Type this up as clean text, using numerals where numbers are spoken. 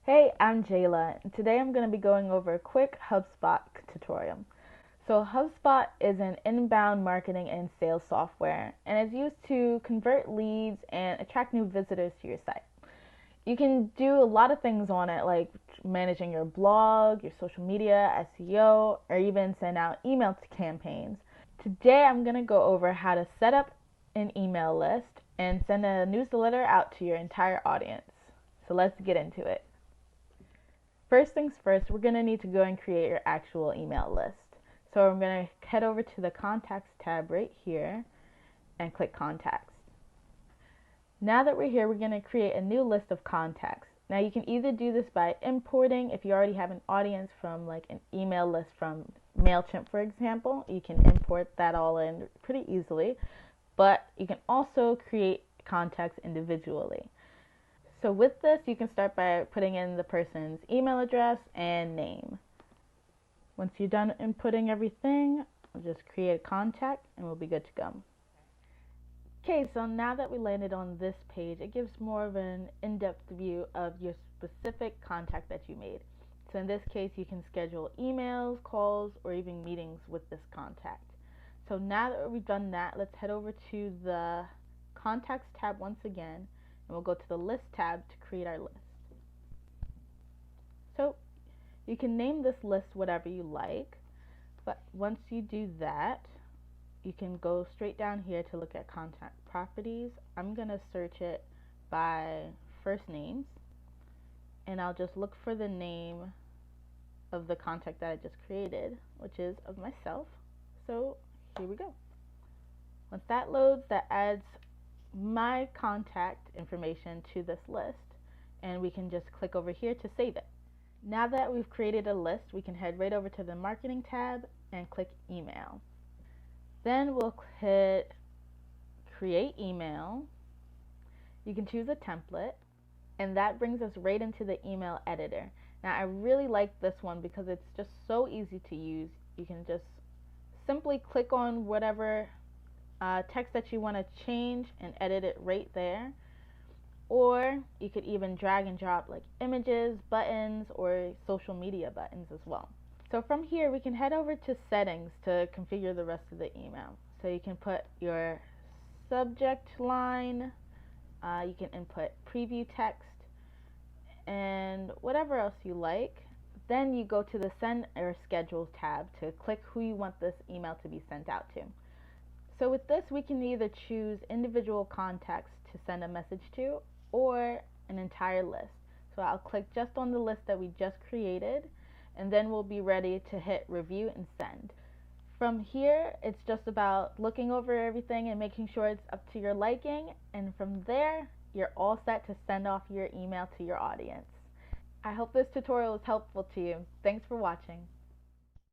Hey, I'm Jayla, and today I'm going to be going over a quick HubSpot tutorial. So HubSpot is an inbound marketing and sales software, and it's used to convert leads and attract new visitors to your site. You can do a lot of things on it, like managing your blog, your social media, SEO, or even send out email campaigns. Today I'm going to go over how to set up an email list and send a newsletter out to your entire audience. So let's get into it. First things first, we're going to need to go and create your actual email list. So I'm going to head over to the Contacts tab right here and click Contacts. Now that we're here, we're going to create a new list of contacts. Now you can either do this by importing, if you already have an audience from like an email list from MailChimp, for example, you can import that all in pretty easily, but you can also create contacts individually. So with this, you can start by putting in the person's email address and name. Once you're done inputting everything, we'll just create a contact and we'll be good to go. Okay, so now that we landed on this page, it gives more of an in-depth view of your specific contact that you made. So in this case, you can schedule emails, calls, or even meetings with this contact. So now that we've done that, let's head over to the Contacts tab once again, and we'll go to the List tab to create our list. So you can name this list whatever you like, but once you do that, you can go straight down here to look at contact properties. I'm going to search it by first names, and I'll just look for the name of the contact that I just created, which is of myself. So here we go. Once that loads, that adds my contact information to this list, and we can just click over here to save it. Now that we've created a list, we can head right over to the Marketing tab and click Email. Then we'll hit Create Email. You can choose a template, and that brings us right into the email editor. Now I really like this one because it's just so easy to use. You can just simply click on whatever text that you want to change and edit it right there. Or you could even drag and drop like images, buttons, or social media buttons as well. So from here, we can head over to settings to configure the rest of the email. So you can put your subject line, you can input preview text, and whatever else you like. Then you go to the Send or Schedule tab to click who you want this email to be sent out to. So with this, we can either choose individual contacts to send a message to, or an entire list. So I'll click just on the list that we just created, and then we'll be ready to hit review and send. From here, it's just about looking over everything and making sure it's up to your liking, and from there, you're all set to send off your email to your audience. I hope this tutorial was helpful to you. Thanks for watching.